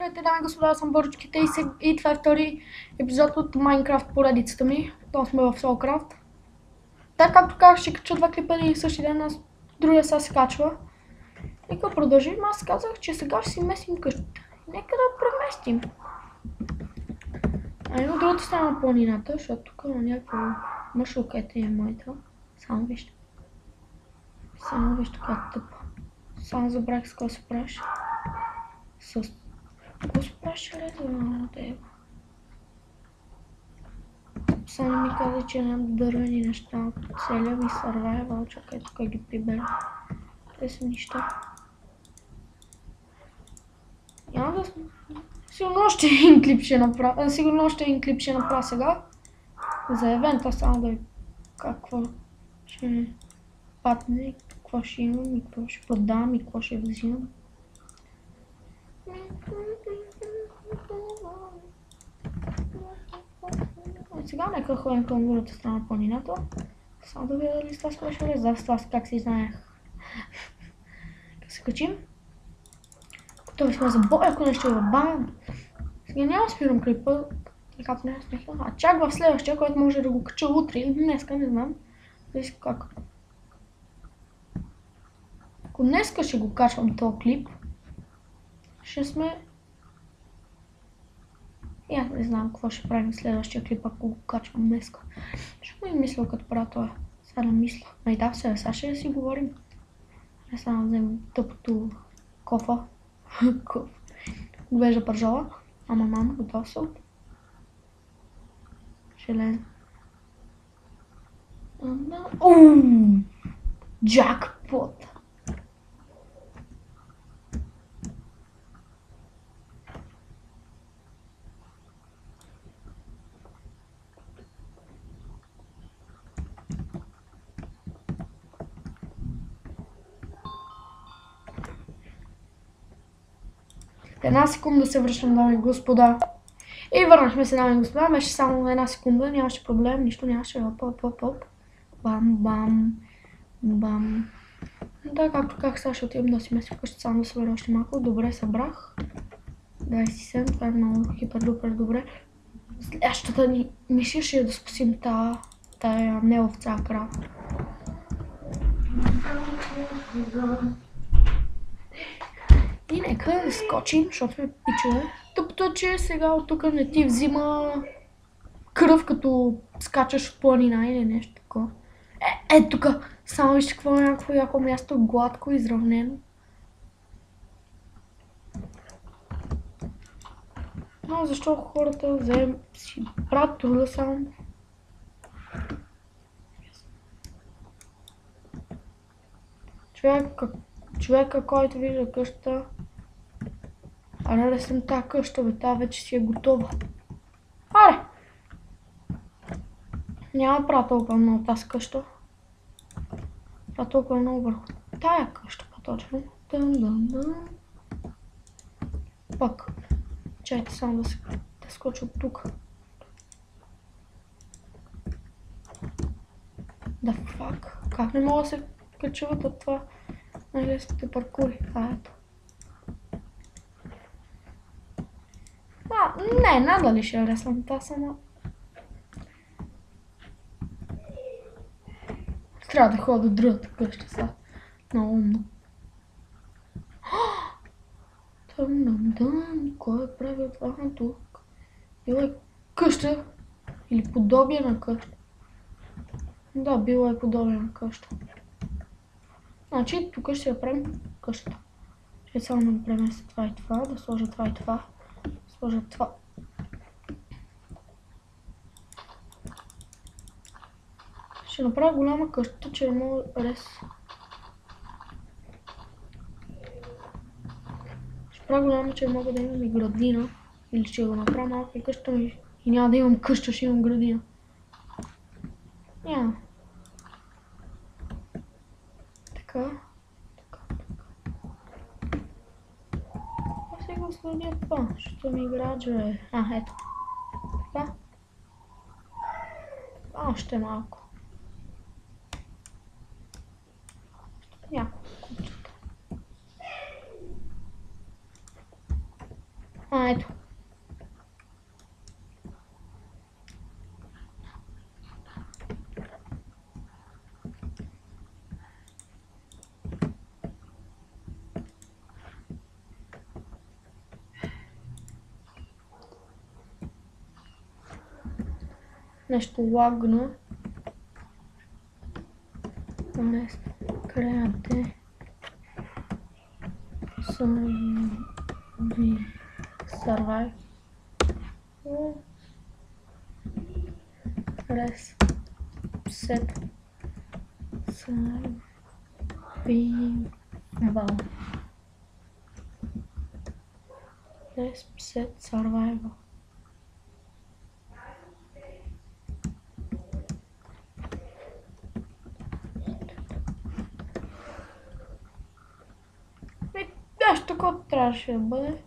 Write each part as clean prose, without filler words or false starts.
Здравейте, дами и господа, аз съм Борчките и това е втори епизод от Майнкрафт поредицата ми. То сме в Солкрафт. Така както казах, ще кача два клипа и същия ден, другия сега се качва. Нека продължим, аз казах, че сега ще си местим къщата. Нека да преместим. От другата страна на планината, защото тук има някакво мъшлока е моята. Само вижте. Само вижте как тъпа. Само забравих с кой се правиш. Какво се правиш, лето? Само ми каза, че нямам дървени неща от целия ми survival. Чакай, тук ги прибера. Те са неща. Няма да... Сигурно още един клип ще направя. Сега. За евента, само да ви какво ще падне, какво ще имам и какво ще продам и какво ще взимам. Сега нека ходим към другата страна на планината. Само да видя дали това ще влезе. Да, това как си знаех. Как се качим. Готови сме за бой, ако нещо е бам. Сега няма спирам клипа. Така не смеха. А чак в следващия, който може да го кача утре или днеска, не знам. Зависи как. Ако днеска ще го качвам този клип, ще сме... Я не знам какво ще правим в следващия клип, ако го качвам днеска. Ще ми мисля като правя това. Сега да мисля. И да, сега ще си говорим. Не само да вземем тъпото кофа. Говежда пържола. Ама мама, готов съм. Ще лезе. Джакпот! Една секунда се връщам, дами и господа. И върнахме се, дами и господа. Беше само една секунда, нямаше проблем, нищо нямаше. Оп. Бам, бам, бам. Да, както как сега ще отидем да си местим къща, само да събера още малко. Добре, събрах. 27, това е много хипер-дупер добре. Следващата ни мисия ще е да спасим тая не овца, крава. И нека да скочим, защото сме пичове. Тъпто, че сега от тук не ти взима кръв, като скачаш в планина или нещо такова. Тук, само вижте какво е някакво яко място, гладко, изравнено. Но защо хората си правят труда само? Човека, който вижда къщата, аре съм тази къща, бе, тази вече си е готова. Аре! Няма правя толкова много тази къща. Правя толкова много върху тая къща, по-точно. Пък. Чайте само да скоча от тук. Да фак. Как не мога да се качуват от това най-лесните паркури? Ето. Не, надали ще е лесно това само. Трябва да ходя до другата къща сега. Много умно. Кой е правил това тук? Била е къща или подобие на къща. Да, била е подобие на къща. Значи тук ще я правим къщата. Ще само да преместя това и това, да сложа това и това. Сложа това. Ще направя голяма къща, че не мога рез. Ще правя голяма, че мога да имам и градина. Или ще го направя малка къща ми. И няма да имам къща, ще имам градина. Няма. Така. Аз сега следя това, защото ми граджа. Ето. Така. Още малко. Няколко купчета. Ето. Нещо лагно. Крете. Survive. Set. Survival. Set survival. Нещо такова трябваше да бъде.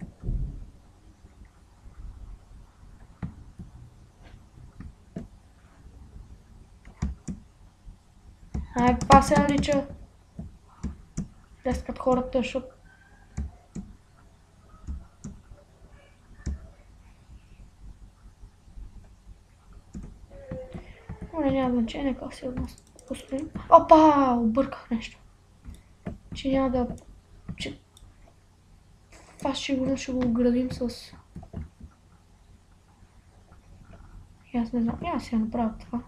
Това се нарича дескат хората, защото няма значение как се построим. Опа! Обърках нещо. Че няма да... Това ще го градим с... Аз не знам, аз я направя това.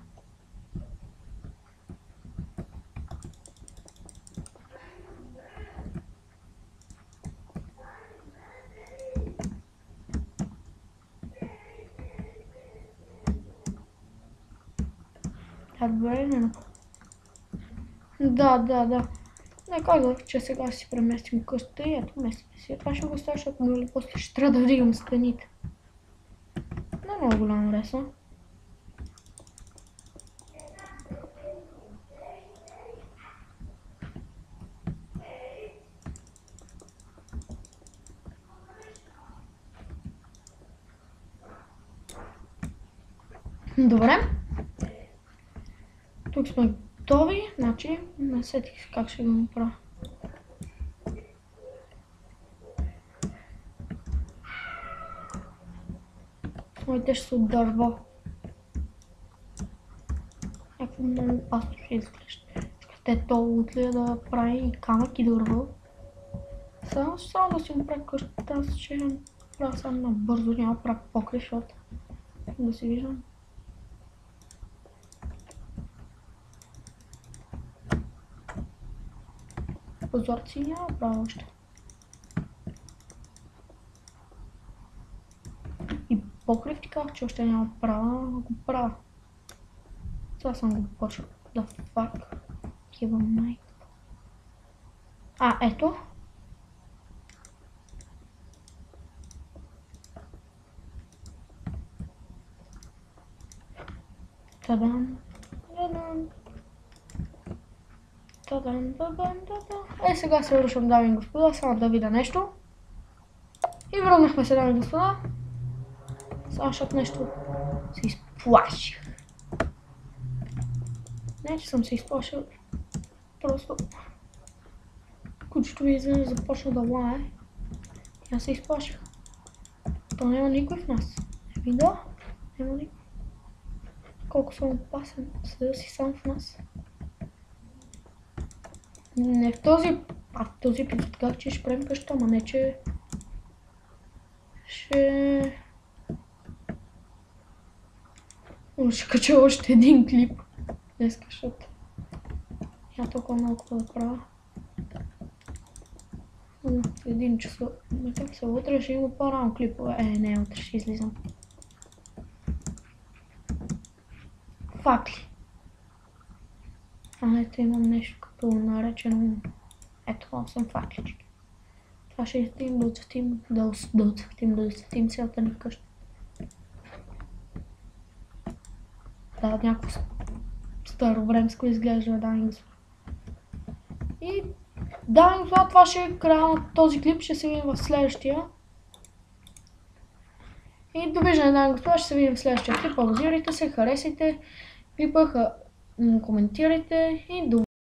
Добре, не. Да. Не казах, че сега си преместим къщата и ето местим си. Това ще го оставя, защото нали после ще трябва да вдигам стените. Не е много голямо лесно. Добре. Тук сме готови, значи не сетих как ще го направя. Моите ще са от дърво. Някакво много опасно ще изглежда. Те толкова ли да прави и камък и дърво. Само да си направя къщата, аз ще правя само набързо, няма да правя покрив, защото да си виждам. Прозорци няма правя още. И покрив ти казах, че още няма правя, но го правя. Сега съм го почвал. Да fuck. Кива майка. Ето. Тадам. Сега се връщам, дами и господа, само да видя нещо. И върнахме се, дами и господа. Само защото нещо се изплаших. Не, че съм се изплашил. Просто кучето ми изведнъж започна да лае. И аз се изплаших. То няма никой в нас. Да, няма никой. Колко съм опасен, седа си сам в нас. Не в този епизод казах, че ще правим къща, ама не че ще кача още един клип днеска, защото няма толкова много да правя. В 1 часа, как се утре ще има по-рано клипове. Не, утре ще излизам. Факли. Ето имам нещо като наречено... Ето 8 факлички. Това ще изтим да отцветим цялата ни къща. Да, някакво старовремско изглежда, дами и господа. И дами и господа, това ще е края на този клип, ще се видим в следващия. И довиждане, дами и господа, ще се видим в следващия клип. Абонирайте се, харесайте клипа, коментирайте и до